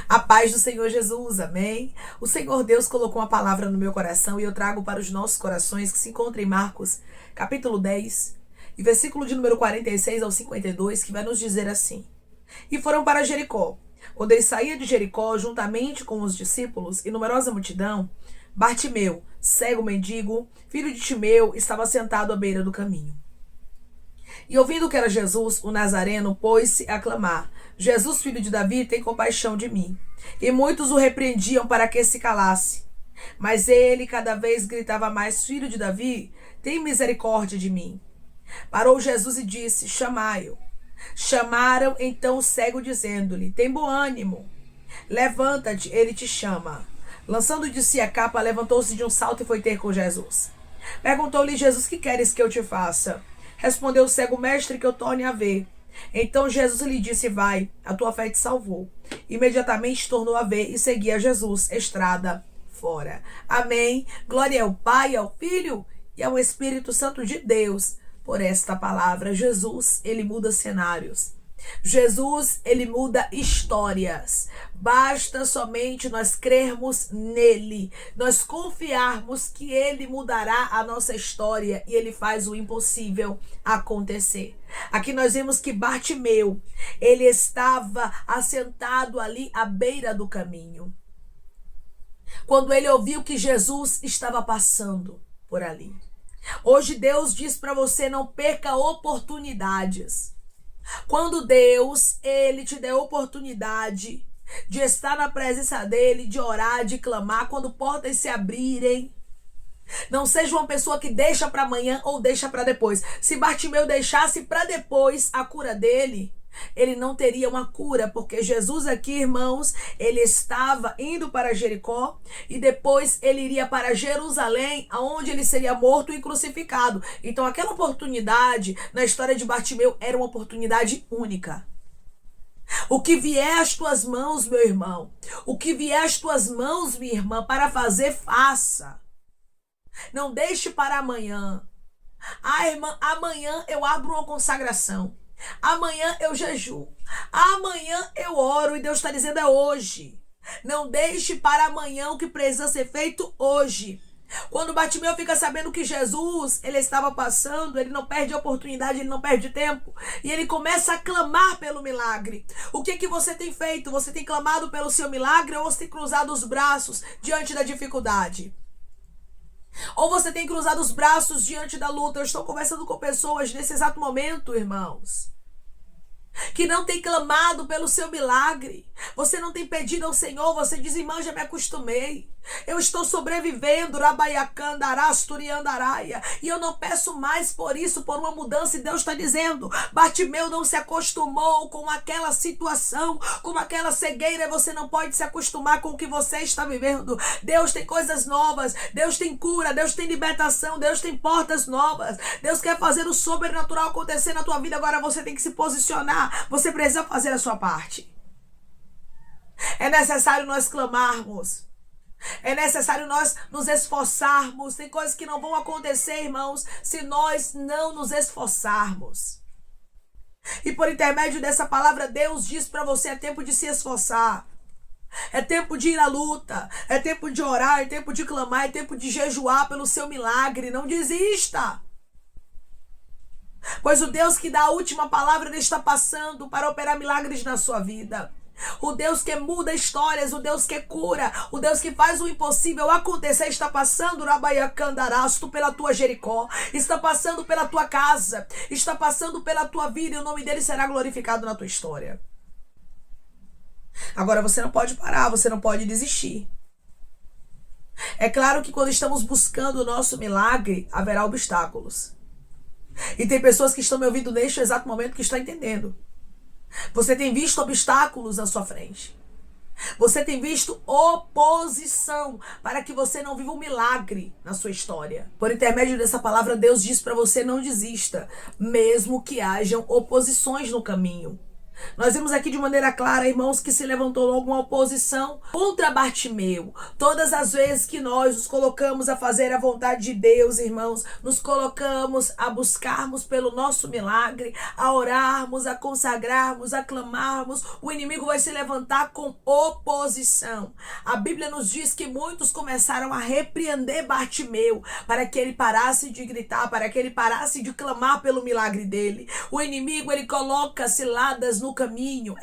A paz do Senhor Jesus, amém? O Senhor Deus colocou uma palavra no meu coração e eu trago para os nossos corações que se encontra em Marcos, capítulo 10, e versículo de número 46 ao 52, que vai nos dizer assim: E foram para Jericó. Quando ele saía de Jericó, juntamente com os discípulos e numerosa multidão, Bartimeu, cego mendigo, filho de Timeu, estava sentado à beira do caminho. E ouvindo que era Jesus, o Nazareno, pôs-se a clamar: Jesus, filho de Davi, tem compaixão de mim. E muitos o repreendiam para que se calasse. Mas ele cada vez gritava mais: Filho de Davi, tem misericórdia de mim. Parou Jesus e disse: Chamai-o. Chamaram então o cego, dizendo-lhe: Tem bom ânimo, levanta-te, ele te chama. Lançando de si a capa, levantou-se de um salto e foi ter com Jesus. Perguntou-lhe Jesus: Que queres que eu te faça? Respondeu o cego: Mestre, que eu torne a ver. Então Jesus lhe disse: Vai, a tua fé te salvou. Imediatamente tornou a ver e seguia Jesus, estrada fora. Amém. Glória ao Pai, ao Filho e ao Espírito Santo de Deus por esta palavra. Jesus, ele muda cenários. Jesus, ele muda histórias. Basta somente nós crermos nele, nós confiarmos que ele mudará a nossa história e ele faz o impossível acontecer. Aqui nós vemos que Bartimeu, ele estava assentado ali à beira do caminho. Quando ele ouviu que Jesus estava passando por ali. Hoje Deus diz para você: não perca oportunidades. Quando Deus, ele te der oportunidade de estar na presença dele, de orar, de clamar, quando portas se abrirem, não seja uma pessoa que deixa para amanhã ou deixa para depois. Se Bartimeu deixasse para depois a cura dele, ele não teria uma cura, porque Jesus aqui, irmãos, ele estava indo para Jericó e depois ele iria para Jerusalém, aonde ele seria morto e crucificado. Então aquela oportunidade na história de Bartimeu era uma oportunidade única. O que vier às tuas mãos, meu irmão, o que vier às tuas mãos, minha irmã, para fazer, faça. Não deixe para amanhã. Ah, irmã, amanhã eu abro uma consagração. Amanhã eu jejuo. Amanhã eu oro. E Deus está dizendo: é hoje. Não deixe para amanhã o que precisa ser feito hoje. Quando Bartimeu fica sabendo que Jesus, ele estava passando, ele não perde a oportunidade, ele não perde tempo. E ele começa a clamar pelo milagre. O que você tem feito? Você tem clamado pelo seu milagre ou você tem cruzado os braços diante da dificuldade? Ou você tem cruzado os braços diante da luta? Eu estou conversando com pessoas nesse exato momento, irmãos, que não tem clamado pelo seu milagre. Você não tem pedido ao Senhor. Você diz: irmã, já me acostumei. Eu estou sobrevivendo, e eu não peço mais por isso, por uma mudança. E Deus está dizendo: Bartimeu não se acostumou com aquela situação, com aquela cegueira. Você não pode se acostumar com o que você está vivendo. Deus tem coisas novas, Deus tem cura, Deus tem libertação, Deus tem portas novas. Deus quer fazer o sobrenatural acontecer na tua vida. Agora você tem que se posicionar. Você precisa fazer a sua parte. É necessário nós clamarmos. É necessário nós nos esforçarmos. Tem coisas que não vão acontecer, irmãos, se nós não nos esforçarmos. E por intermédio dessa palavra, Deus diz para você: é tempo de se esforçar. É tempo de ir à luta. É tempo de orar, é tempo de clamar, é tempo de jejuar pelo seu milagre. Não desista. Pois o Deus que dá a última palavra, ele está passando para operar milagres na sua vida. O Deus que muda histórias, o Deus que cura, o Deus que faz o impossível acontecer, está passando pela tua Jericó, está passando pela tua casa, está passando pela tua vida, e o nome dele será glorificado na tua história. Agora você não pode parar, você não pode desistir. É claro que quando estamos buscando o nosso milagre, haverá obstáculos. E tem pessoas que estão me ouvindo neste exato momento que estão entendendo. Você tem visto obstáculos à sua frente. Você tem visto oposição para que você não viva um milagre na sua história. Por intermédio dessa palavra, Deus diz para você: não desista, mesmo que hajam oposições no caminho. Nós vimos aqui de maneira clara, irmãos, que se levantou alguma oposição contra Bartimeu. Todas as vezes que nós nos colocamos a fazer a vontade de Deus, irmãos, nos colocamos a buscarmos pelo nosso milagre, a orarmos, a consagrarmos, a clamarmos, o inimigo vai se levantar com oposição. A Bíblia nos diz que muitos começaram a repreender Bartimeu para que ele parasse de gritar, para que ele parasse de clamar pelo milagre dele. O inimigo, ele coloca ciladas no caminho,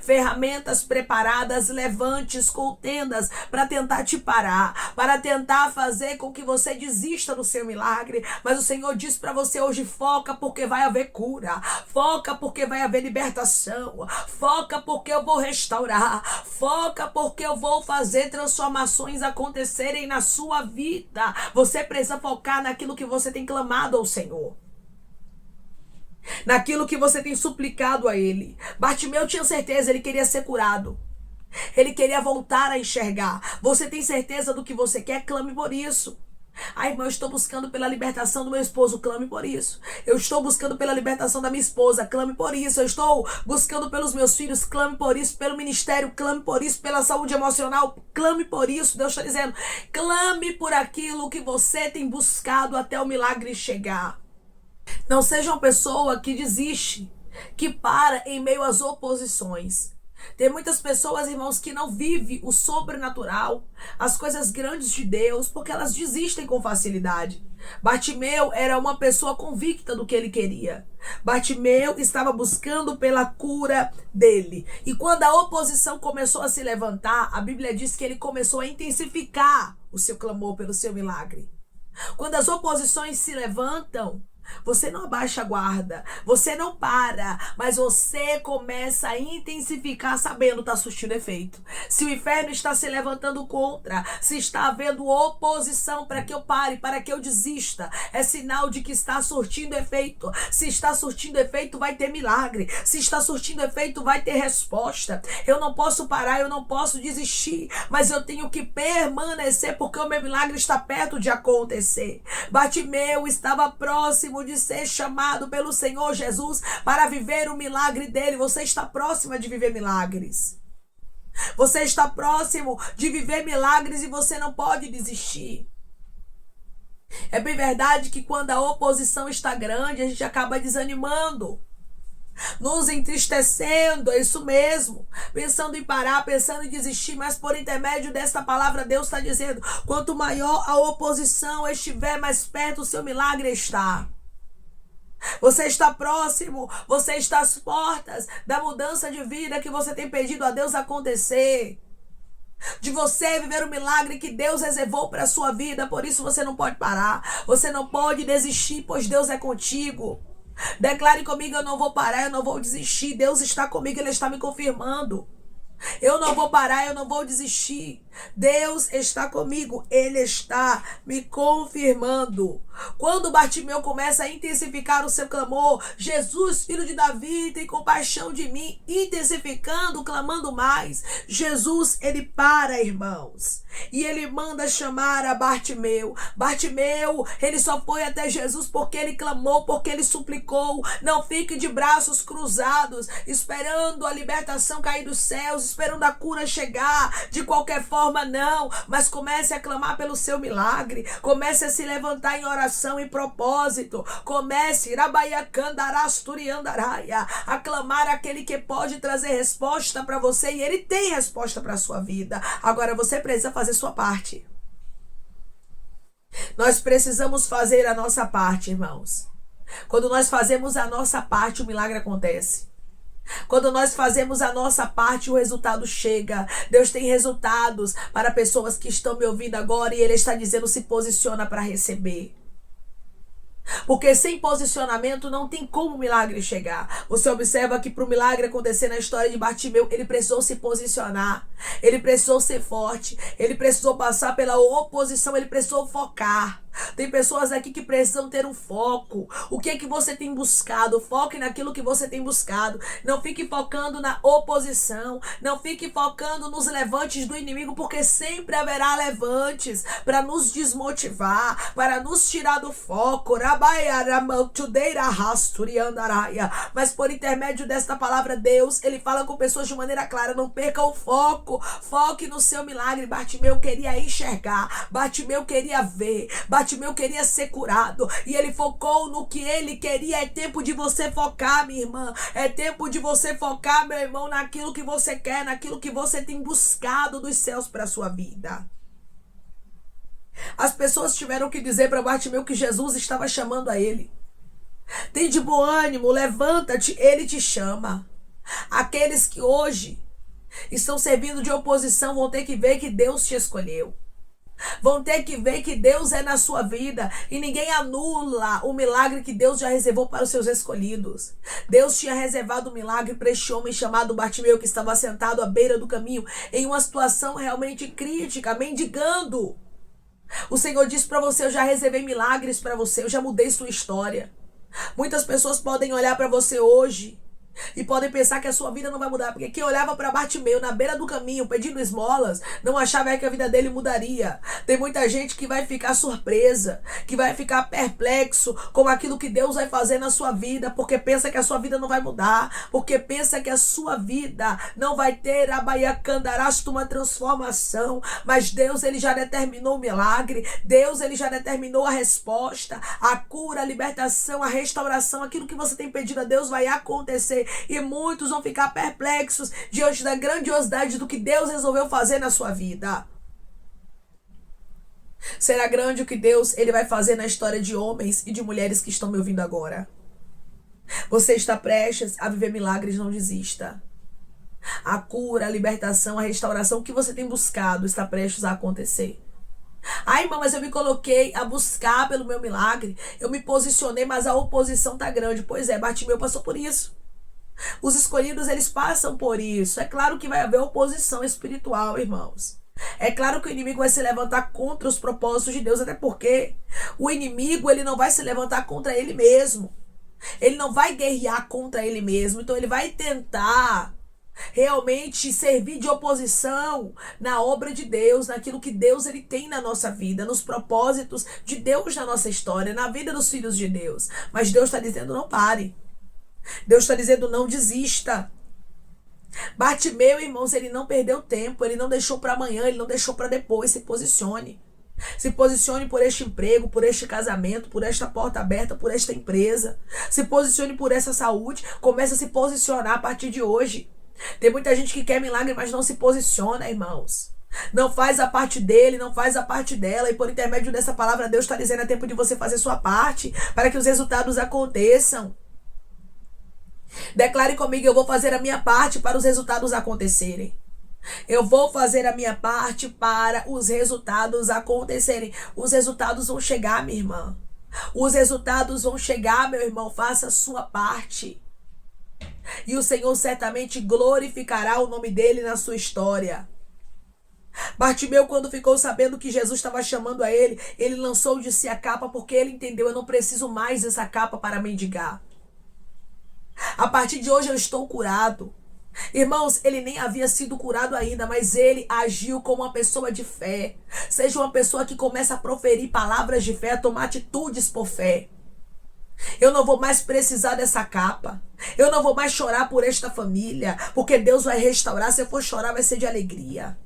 ferramentas preparadas, levantes, contendas para tentar te parar, para tentar fazer com que você desista do seu milagre. Mas o Senhor diz para você hoje: foca, porque vai haver cura, foca porque vai haver libertação, foca porque eu vou restaurar, foca porque eu vou fazer transformações acontecerem na sua vida. Você precisa focar naquilo que você tem clamado ao Senhor, naquilo que você tem suplicado a Ele. Bartimeu tinha certeza, ele queria ser curado. Ele queria voltar a enxergar. Você tem certeza do que você quer? Clame por isso. Irmão, eu estou buscando pela libertação do meu esposo, clame por isso. Eu estou buscando pela libertação da minha esposa, clame por isso. Eu estou buscando pelos meus filhos, clame por isso. Pelo ministério, clame por isso. Pela saúde emocional, clame por isso. Deus está dizendo: clame por aquilo que você tem buscado até o milagre chegar. Não seja uma pessoa que desiste, que para em meio às oposições. Tem muitas pessoas, irmãos, que não vivem o sobrenatural, as coisas grandes de Deus, porque elas desistem com facilidade. Bartimeu era uma pessoa convicta do que ele queria. Bartimeu estava buscando pela cura dele. E quando a oposição começou a se levantar, a Bíblia diz que ele começou a intensificar o seu clamor pelo seu milagre. Quando as oposições se levantam, você não abaixa a guarda, você não para, mas você começa a intensificar, sabendo que está surtindo efeito. Se o inferno está se levantando contra, se está havendo oposição para que eu pare, para que eu desista, é sinal de que está surtindo efeito. Se está surtindo efeito, vai ter milagre. Se está surtindo efeito, vai ter resposta. Eu não posso parar, eu não posso desistir, mas eu tenho que permanecer, porque o meu milagre está perto de acontecer. Bartimeu estava próximo de ser chamado pelo Senhor Jesus para viver o milagre dele. Você está próxima de viver milagres. Você está próximo de viver milagres e você não pode desistir. É bem verdade que quando a oposição está grande, a gente acaba desanimando, nos entristecendo, é isso mesmo, pensando em parar, pensando em desistir. Mas por intermédio desta palavra, Deus está dizendo: quanto maior a oposição estiver, mais perto o seu milagre está. Você está próximo, você está às portas da mudança de vida que você tem pedido a Deus acontecer, de você viver o milagre que Deus reservou para a sua vida. Por isso você não pode parar, você não pode desistir, pois Deus é contigo. Declare comigo: eu não vou parar, eu não vou desistir. Deus está comigo, Ele está me confirmando. Eu não vou parar, eu não vou desistir. Deus está comigo, Ele está me confirmando. Quando Bartimeu começa a intensificar o seu clamor: Jesus, filho de Davi, tem compaixão de mim, intensificando, clamando mais, Jesus, ele para, irmãos, e ele manda chamar a Bartimeu. Bartimeu, ele só foi até Jesus porque ele clamou, porque ele suplicou. Não fique de braços cruzados, esperando a libertação cair dos céus, esperando a cura chegar. De qualquer forma, não, mas comece a clamar pelo seu milagre, comece a se levantar em oração e propósito, comece a clamar aquele que pode trazer resposta para você, e ele tem resposta para a sua vida. Agora você precisa fazer sua parte. Nós precisamos fazer a nossa parte, irmãos. Quando nós fazemos a nossa parte, o milagre acontece. Quando nós fazemos a nossa parte, o resultado chega. Deus tem resultados para pessoas que estão me ouvindo agora, e Ele está dizendo: se posiciona para receber. Porque sem posicionamento não tem como o milagre chegar. Você observa que para o milagre acontecer na história de Bartimeu, ele precisou se posicionar. Ele precisou ser forte, ele precisou passar pela oposição, ele precisou focar. Tem pessoas aqui que precisam ter um foco. O que é que você tem buscado? Foque naquilo que você tem buscado. Não fique focando na oposição. Não fique focando nos levantes do inimigo, porque sempre haverá levantes para nos desmotivar, para nos tirar do foco. Mas por intermédio desta palavra, Deus, ele fala com pessoas de maneira clara: não perca o foco. Foque no seu milagre. Bartimeu queria enxergar. Bartimeu queria ver. Bartimeu queria ser curado e ele focou no que ele queria. É tempo de você focar, minha irmã. É tempo de você focar, meu irmão, naquilo que você quer, naquilo que você tem buscado dos céus para a sua vida. As pessoas tiveram que dizer para Bartimeu que Jesus estava chamando a ele. Tem de bom ânimo, levanta-te, ele te chama. Aqueles que hoje estão servindo de oposição vão ter que ver que Deus te escolheu. Vão ter que ver que Deus é na sua vida e ninguém anula o milagre que Deus já reservou para os seus escolhidos. Deus tinha reservado um milagre para este homem chamado Bartimeu, que estava sentado à beira do caminho em uma situação realmente crítica, mendigando. O Senhor disse para você: eu já reservei milagres para você, eu já mudei sua história. Muitas pessoas podem olhar para você hoje e podem pensar que a sua vida não vai mudar, porque quem olhava para Bartimeu na beira do caminho pedindo esmolas não achava que a vida dele mudaria. Tem muita gente que vai ficar surpresa, que vai ficar perplexo com aquilo que Deus vai fazer na sua vida, porque pensa que a sua vida não vai mudar, porque pensa que a sua vida não vai ter uma transformação. Mas Deus, ele já determinou o milagre. Deus, ele já determinou a resposta, a cura, a libertação, a restauração. Aquilo que você tem pedido a Deus vai acontecer. E muitos vão ficar perplexos diante da grandiosidade do que Deus resolveu fazer na sua vida. Será grande o que Deus ele vai fazer na história de homens e de mulheres que estão me ouvindo agora. Você está prestes a viver milagres, não desista. A cura, a libertação, a restauração que você tem buscado está prestes a acontecer. Ai, irmã, mas eu me coloquei a buscar pelo meu milagre. Eu me posicionei, mas a oposição está grande. Pois é, Bartimeu passou por isso. Os escolhidos, eles passam por isso. É claro que vai haver oposição espiritual, irmãos. É claro que o inimigo vai se levantar contra os propósitos de Deus, até porque o inimigo, ele não vai se levantar contra ele mesmo. Ele não vai guerrear contra ele mesmo. Então ele vai tentar realmente servir de oposição na obra de Deus, naquilo que Deus ele tem na nossa vida, nos propósitos de Deus na nossa história, na vida dos filhos de Deus. Mas Deus está dizendo: não pare. Deus está dizendo: não desista. Bartimeu, irmãos, ele não perdeu tempo, ele não deixou para amanhã, ele não deixou para depois. Se posicione. Se posicione por este emprego, por este casamento, por esta porta aberta, por esta empresa. Se posicione por essa saúde. Comece a se posicionar a partir de hoje. Tem muita gente que quer milagre, mas não se posiciona, irmãos. Não faz a parte dele, não faz a parte dela. E por intermédio dessa palavra, Deus está dizendo: é tempo de você fazer sua parte para que os resultados aconteçam. Declare comigo: eu vou fazer a minha parte para os resultados acontecerem. Eu vou fazer a minha parte para os resultados acontecerem. Os resultados vão chegar, minha irmã. Os resultados vão chegar, meu irmão. Faça a sua parte. E o Senhor certamente glorificará o nome dele na sua história. Bartimeu, quando ficou sabendo que Jesus estava chamando a ele, ele lançou de si a capa, porque ele entendeu: eu não preciso mais dessa capa para mendigar. A partir de hoje eu estou curado. Irmãos, ele nem havia sido curado ainda, mas ele agiu como uma pessoa de fé. Seja uma pessoa que começa a proferir palavras de fé, a tomar atitudes por fé. Eu não vou mais precisar dessa capa. Eu não vou mais chorar por esta família, porque Deus vai restaurar. Se eu for chorar, vai ser de alegria.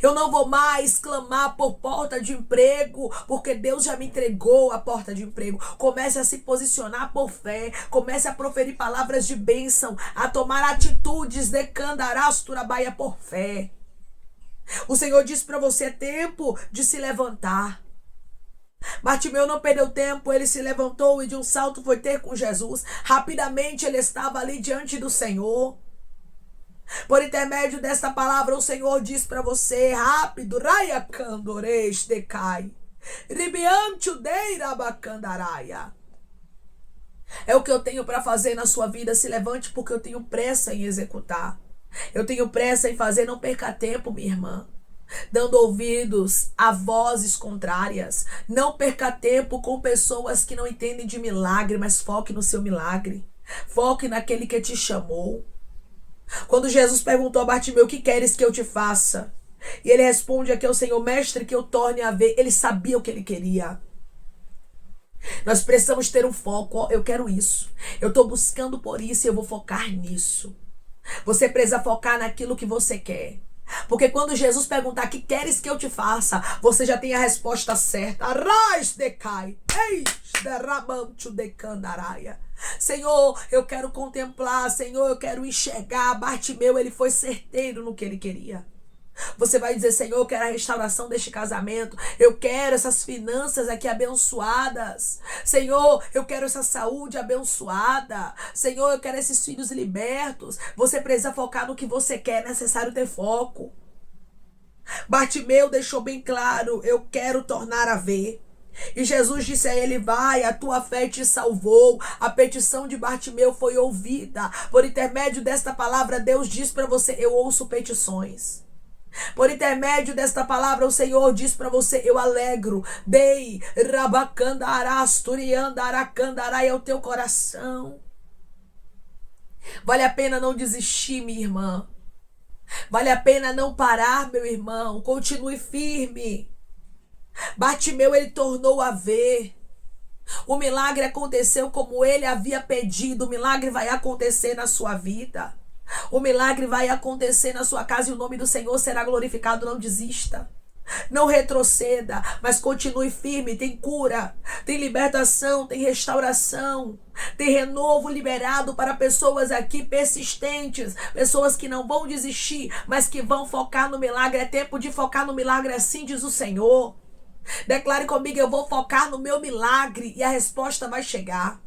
Eu não vou mais clamar por porta de emprego, porque Deus já me entregou a porta de emprego. Comece a se posicionar por fé. Comece a proferir palavras de bênção, a tomar atitudes de candarasturabaia por fé. O Senhor disse para você: é tempo de se levantar. Bartimeu não perdeu tempo, ele se levantou e de um salto foi ter com Jesus. Rapidamente ele estava ali diante do Senhor. Por intermédio desta palavra, o Senhor diz para você: rápido, raia candores decai, ribiante udeira bacandaraia. É o que eu tenho para fazer na sua vida. Se levante, porque eu tenho pressa em executar. Eu tenho pressa em fazer, não perca tempo, minha irmã, dando ouvidos a vozes contrárias. Não perca tempo com pessoas que não entendem de milagre, mas foque no seu milagre. Foque naquele que te chamou. Quando Jesus perguntou a Bartimeu: o que queres que eu te faça? E ele responde aqui ao Senhor: mestre, que eu torne a ver. Ele sabia o que ele queria. Nós precisamos ter um foco. Eu quero isso. Eu estou buscando por isso e eu vou focar nisso. Você precisa focar naquilo que você quer. Porque quando Jesus perguntar: que queres que eu te faça? Você já tem a resposta certa. Arrais decai. Eis derramante de candaraia. Senhor, eu quero contemplar. Senhor, eu quero enxergar. Bartimeu, ele foi certeiro no que ele queria. Você vai dizer: Senhor, eu quero a restauração deste casamento. Eu quero essas finanças aqui abençoadas. Senhor, eu quero essa saúde abençoada. Senhor, eu quero esses filhos libertos. Você precisa focar no que você quer. É necessário ter foco. Bartimeu deixou bem claro: eu quero tornar a ver. E Jesus disse a ele: vai, a tua fé te salvou. A petição de Bartimeu foi ouvida. Por intermédio desta palavra, Deus diz para você: eu ouço petições. Por intermédio desta palavra, o Senhor diz para você: eu alegro. Dei rabacandarás, turiandaracandarai é o teu coração. Vale a pena não desistir, minha irmã. Vale a pena não parar, meu irmão. Continue firme. Bartimeu, ele tornou a ver. O milagre aconteceu como ele havia pedido. O milagre vai acontecer na sua vida. O milagre vai acontecer na sua casa e o nome do Senhor será glorificado. Não desista. Não retroceda, mas continue firme. Tem cura, tem libertação, tem restauração, tem renovo liberado para pessoas aqui persistentes, pessoas que não vão desistir, mas que vão focar no milagre. É tempo de focar no milagre, assim diz o Senhor. Declare comigo: eu vou focar no meu milagre e a resposta vai chegar.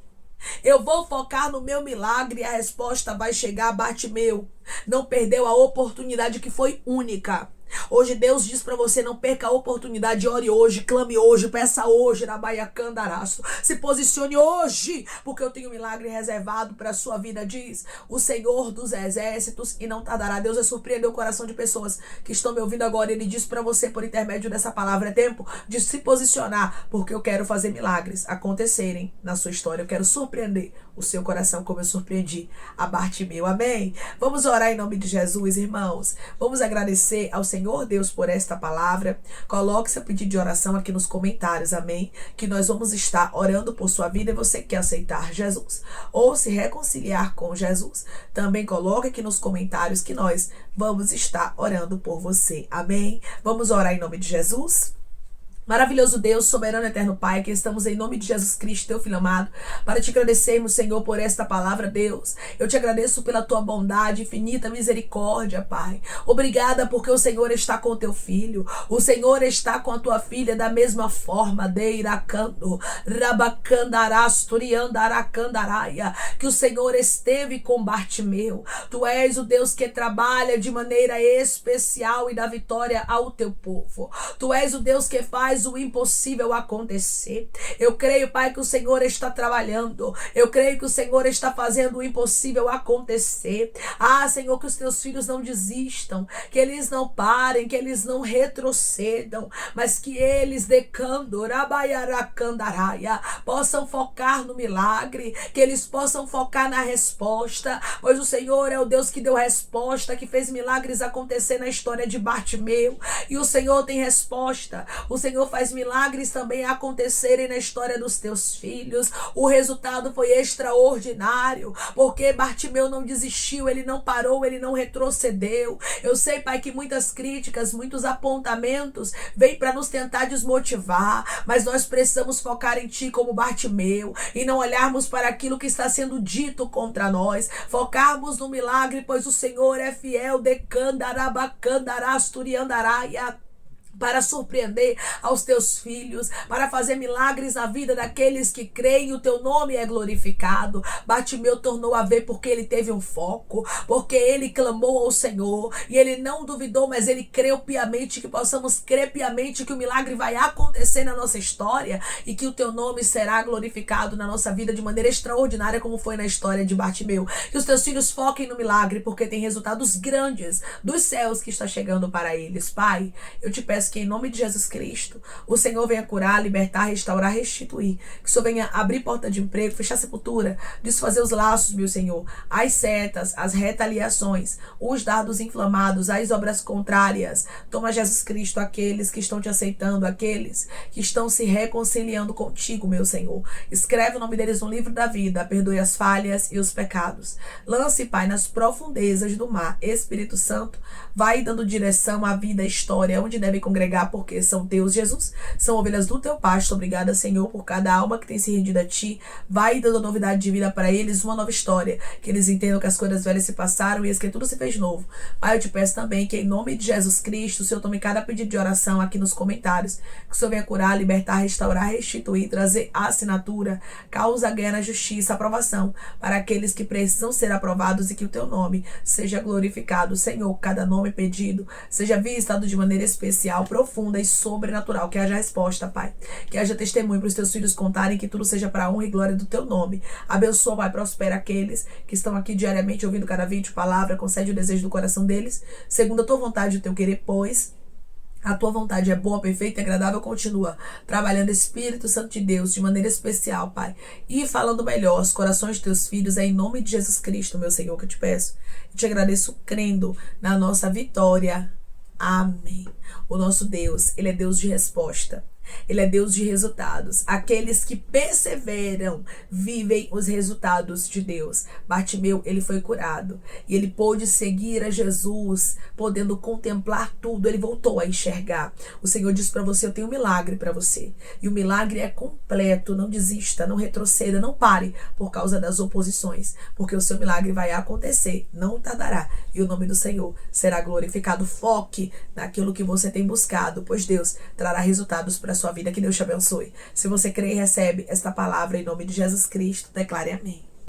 Eu vou focar no meu milagre e a resposta vai chegar. Bartimeu não perdeu a oportunidade que foi única. Hoje Deus diz para você: não perca a oportunidade. Ore hoje, clame hoje, peça hoje na Baia Candaraço. Se posicione hoje, porque eu tenho um milagre reservado para a sua vida, diz o Senhor dos Exércitos, e não tardará. Deus vai surpreender o coração de pessoas que estão me ouvindo agora. Ele diz para você, por intermédio dessa palavra: é tempo de se posicionar, porque eu quero fazer milagres acontecerem na sua história. Eu quero surpreender o seu coração como eu surpreendi a Bartimeu. Amém? Vamos orar em nome de Jesus, irmãos. Vamos agradecer ao Senhor Deus por esta palavra. Coloque seu pedido de oração aqui nos comentários, amém? Que nós vamos estar orando por sua vida. E você que quer aceitar Jesus ou se reconciliar com Jesus, também coloque aqui nos comentários que nós vamos estar orando por você, amém? Vamos orar em nome de Jesus? Maravilhoso Deus, soberano eterno Pai, que estamos em nome de Jesus Cristo, teu Filho amado, para te agradecermos, Senhor, por esta palavra, Deus. Eu te agradeço pela tua bondade, infinita misericórdia, Pai. Obrigada porque o Senhor está com o teu filho, o Senhor está com a tua filha da mesma forma, deiracando, rabacandarás, turiandaracandaraia, que o Senhor esteve com Bartimeu. Tu és o Deus que trabalha de maneira especial e dá vitória ao teu povo. Tu és o Deus que faz o impossível acontecer. Eu creio, Pai, que o Senhor está trabalhando. Eu creio que o Senhor está fazendo o impossível acontecer. Ah, Senhor, que os teus filhos não desistam, que eles não parem, que eles não retrocedam, mas que eles possam focar no milagre, que eles possam focar na resposta, pois o Senhor é o Deus que deu resposta, que fez milagres acontecer na história de Bartimeu, e o Senhor tem resposta. O Senhor faz milagres também acontecerem na história dos teus filhos. O resultado foi extraordinário, porque Bartimeu não desistiu, ele não parou, ele não retrocedeu. Eu sei, Pai, que muitas críticas, muitos apontamentos vêm para nos tentar desmotivar, mas nós precisamos focar em Ti como Bartimeu e não olharmos para aquilo que está sendo dito contra nós, focarmos no milagre, pois o Senhor é fiel. para surpreender aos teus filhos, para fazer milagres na vida daqueles que creem, o teu nome é glorificado. Bartimeu tornou a ver porque ele teve um foco, porque ele clamou ao Senhor, e ele não duvidou, mas ele creu piamente, que possamos crer piamente que o milagre vai acontecer na nossa história, e que o teu nome será glorificado na nossa vida de maneira extraordinária, como foi na história de Bartimeu. Que os teus filhos foquem no milagre, porque tem resultados grandes dos céus que está chegando para eles. Pai, eu te peço que em nome de Jesus Cristo, o Senhor venha curar, libertar, restaurar, restituir. Que o Senhor venha abrir porta de emprego, fechar sepultura, desfazer os laços, meu Senhor, as setas, as retaliações, os dardos inflamados, as obras contrárias. Toma, Jesus Cristo, aqueles que estão te aceitando, aqueles que estão se reconciliando contigo, meu Senhor. Escreve o nome deles no livro da vida, perdoe as falhas e os pecados. Lance, Pai, nas profundezas do mar. Espírito Santo, vai dando direção à vida, à história, onde deve congregar, porque são teus, Jesus. São ovelhas do teu pasto. Obrigada, Senhor, por cada alma que tem se rendido a ti. Vai dando novidade de vida para eles, uma nova história. Que eles entendam que as coisas velhas se passaram e as que tudo se fez novo. Pai, eu te peço também que em nome de Jesus Cristo, o Senhor tome cada pedido de oração aqui nos comentários. Que o Senhor venha curar, libertar, restaurar, restituir, trazer a assinatura, causa, ganha na justiça, aprovação para aqueles que precisam ser aprovados, e que o teu nome seja glorificado. Senhor, cada nome pedido seja visitado de maneira especial, profunda e sobrenatural. Que haja resposta, Pai. Que haja testemunho para os teus filhos contarem, que tudo seja para a honra e glória do teu nome. Abençoa, Pai, prospera aqueles que estão aqui diariamente ouvindo cada vídeo, palavra, concede o desejo do coração deles, segundo a tua vontade e o teu querer, pois a tua vontade é boa, perfeita e agradável. Continua trabalhando, Espírito Santo de Deus, de maneira especial, Pai. E falando melhor aos corações de teus filhos, é em nome de Jesus Cristo, meu Senhor, que eu te peço. Eu te agradeço crendo na nossa vitória. Amém. O nosso Deus, Ele é Deus de resposta. Ele é Deus de resultados. Aqueles que perseveram vivem os resultados de Deus. Bartimeu, ele foi curado e ele pôde seguir a Jesus, podendo contemplar tudo. Ele voltou a enxergar. O Senhor disse para você: eu tenho um milagre para você, e o milagre é completo. Não desista, não retroceda, não pare por causa das oposições, porque o seu milagre vai acontecer, não tardará, e o nome do Senhor será glorificado. Foque naquilo que você tem buscado, pois Deus trará resultados para a sua vida. Que Deus te abençoe. Se você crê e recebe esta palavra em nome de Jesus Cristo, declare amém.